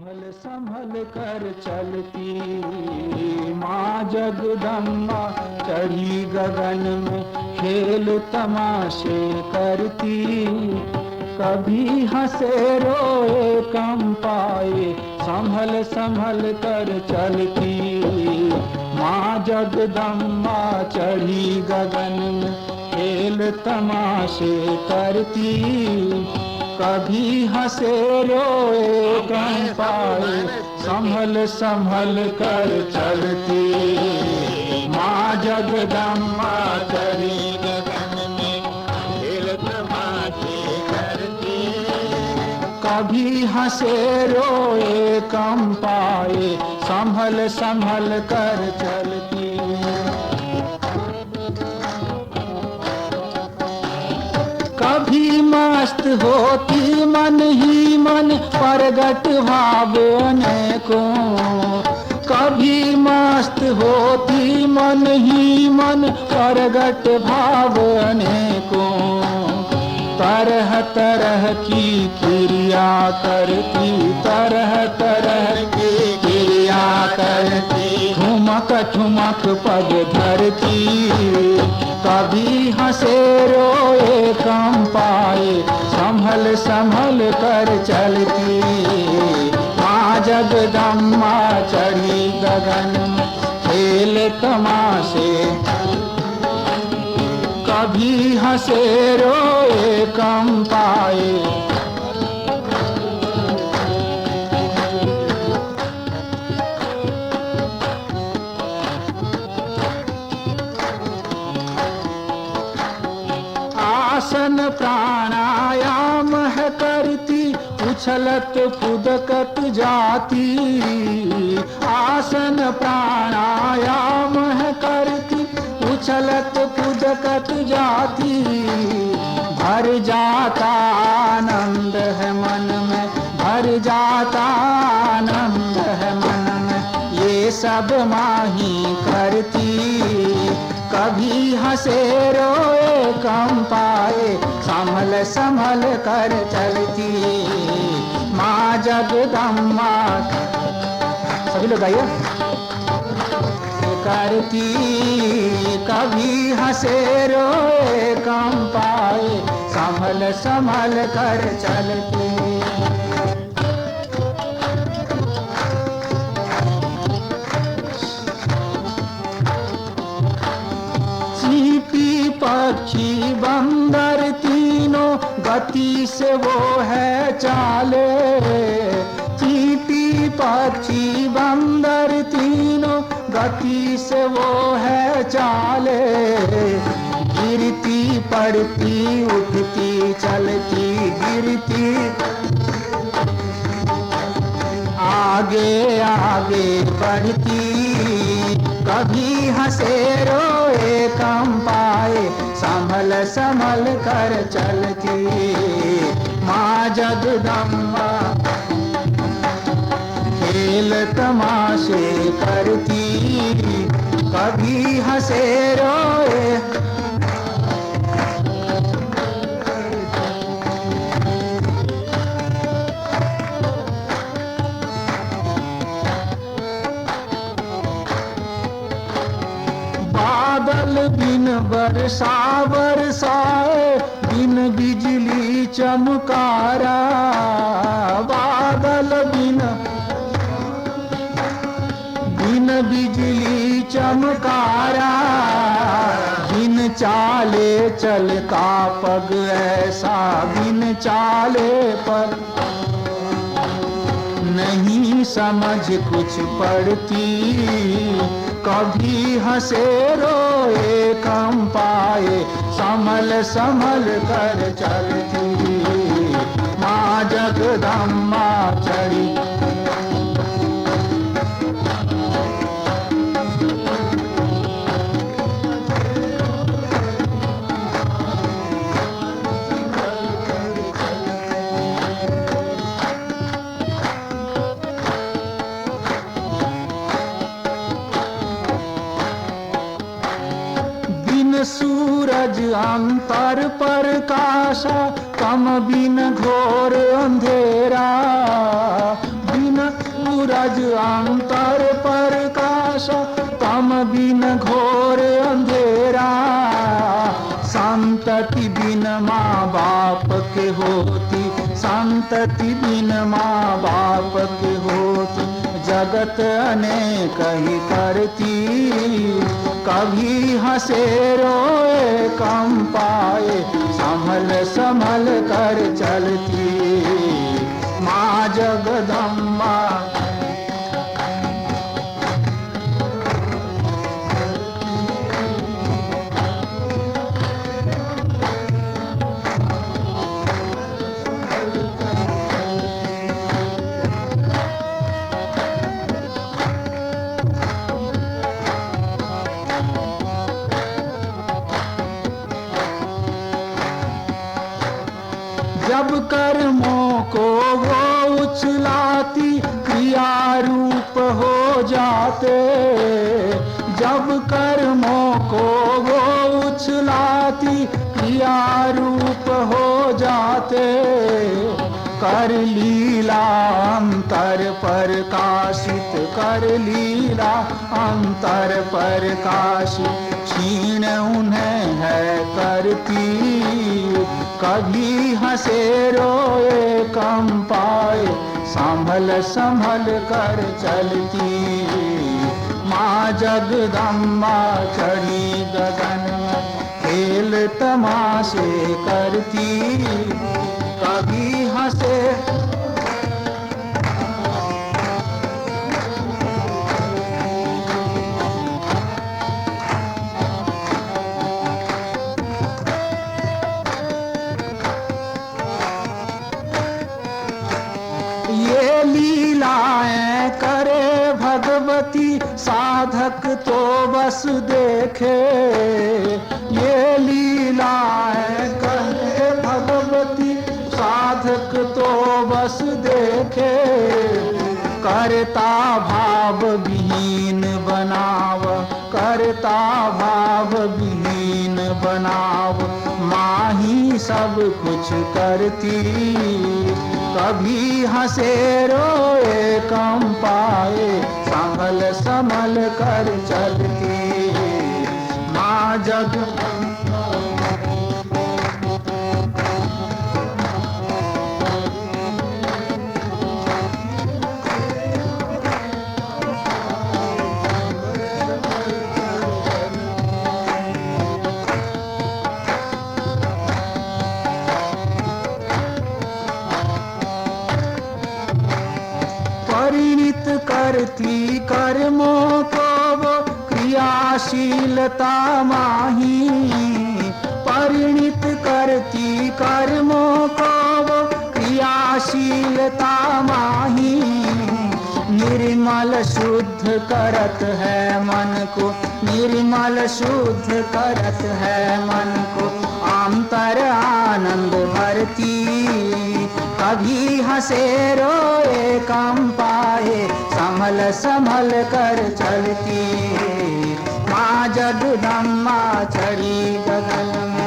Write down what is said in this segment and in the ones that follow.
संभल संभल कर चलती माँ जगदम्बा, चढ़ी गगन में खेल तमाशे करती। कभी हंसे रोए कम पाए, संभल संभल कर चलती माँ जगदम्बा, चढ़ी गगन में खेल तमाशे करती। कभी हंसे रोए कम पाए, संभल संभल कर चलती माँ जगदम्बा, चढ़ी गगन में खेल तमाशे करती। कभी हंसे रोए कम पाए, संभल संभल कर चलती। कभी मस्त होती मन ही मन, प्रगट भावने को। कभी मस्त होती मन ही मन, प्रगट भावने को। तरह तरह की क्रिया करती, तरह तरह की क्रिया करती, ठुमक ठुमक पग धरती। कभी हंसे रोए कम पाए, संभल संभल कर चलती माँ जगदम्बा, चढ़ी गगन में खेल तमाशे। कभी हंसे रोए कम पाए, आसन प्राणायाम है करती, उछलत कूदकत जाती। आसन प्राणायाम है करती, उछलत कूदकत जाती। भर जाता आनंद है मन में, भर जाता आनंद है मन में, ये सब माही करती। कभी हंसे रोए कम पाए, संभल संभल कर चलती माँ जगदम्बा। सभी लोग गाइए। करती कभी हंसे रोए कम पाए, संभल संभल कर चलती। पक्षी बंदर तीनों गति से वो है चाले। चींटी पक्षी बंदर तीनों गति से वो है चाले। गिरती पड़ती उठती चलती, गिरती आगे आगे बढ़ती। कभी हंसे रोए कम पाए, संभल संभल कर चलती माँ जगदम्बा, खेल तमाशे करती। कभी हंसे रोए, बादल बिन बरसा बरसाए, बिन बिजली चमकारा। बादल बिन बिजली चमकारा, बिन चाले चलता पग ऐसा, बिन चाले पर नहीं समझ कुछ पड़ती। कभी हंसे रोए कम पाए, संभल संभल कर चलती माँ जगदम्बा, चढ़ी सूरज अंतर प्रकाशा, कम बिन घोर अंधेरा। बिन सूरज अंतर प्रकाश, तम बिन घोर अंधेरा। संतति बिन माँ बाप के होती, संतति बिन माँ बाप के होती। जगत अनेक ही करती, कभी हंसे रोए कम पाए। संभल संभल कर चलती माँ जगदम्बा। जब कर्मों को वो उछलाती, क्रिया रूप हो जाते। जब कर्मों को वो उछलाती, क्रिया रूप हो जाते। कर लीला अंतर प्रकाशित, कर लीला अंतर प्रकाशित। क्षीण उन्हें है करती, कभी हंसे रोए कम पाए। संभल संभल कर चलती माँ जगदम्बा। चढ़ी गगन में खेल तमाशे करती, कभी हंसे ये लीलाएं करे भगवती। साधक तो बस देखे, ये लीलाएं करे भगवती। साधक तो बस देखे, करता भाव विहीन बनाव, करता भाव विहीन बनाव। माँ ही सब कुछ करती, कभी हंसे रोए कम पाए। संभल संभल कर चलती माँ जगदम्बा। परिणित करती कर्मों को वो क्रियाशीलता माही। परिणित करती कर्मों को वो क्रियाशीलता माही। निर्मल शुद्ध करत है मन को, निर्मल शुद्ध करत है मन को। अंतर आनंद भरती, कभी हंसे रोए कम पाए। संभल संभल कर चलती माँ जगदम्बा। चढ़ी गगन में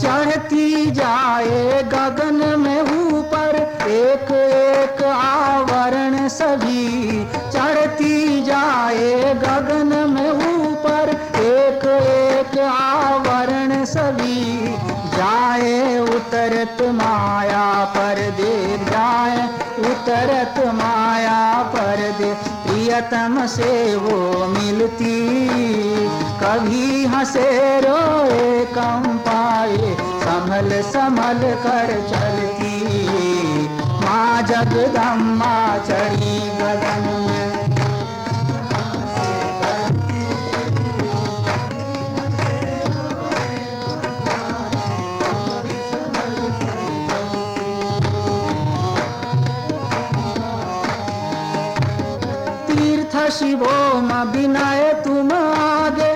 चढ़ती जाए गगन में ऊपर, एक एक आवरण सभी। चढ़ती जाए गगन में ऊपर, एक एक आवरण सभी। जाए उतरत माया परदे, जाए उतरत माया परदे। प्रियतम से वो मिलती, कभी हंसे रोए कम पाए। संभल संभल कर चलती माँ जगदम्बा। चढ़ी गगन में तीर्थ शिवोम विनय तुम आगे।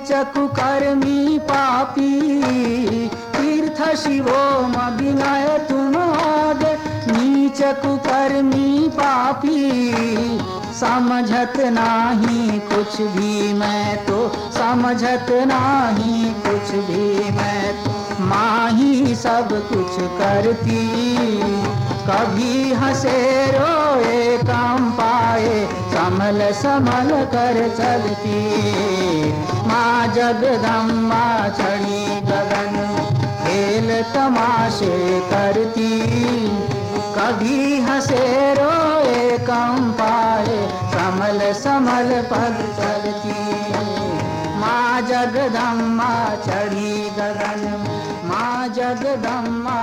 नीच कुकर्मी पापी, तीर्थ शिवोम विनय तुम आगे। नीच कुकर्मी पापी, समझत नाही कुछ भी मैं तो, समझत नाही कुछ भी मैं तो। माही सब कुछ करती, कभी हंसे रोए काम पाए, समल समल कर चलती। माँ जगदम्बा चढ़ी गगन, खेल तमाशे करती, कभी हंसे रोए कम पाए, समल समल पद चलती। माँ जगदम्बा चढ़ी गगन, माँ जगदम्बा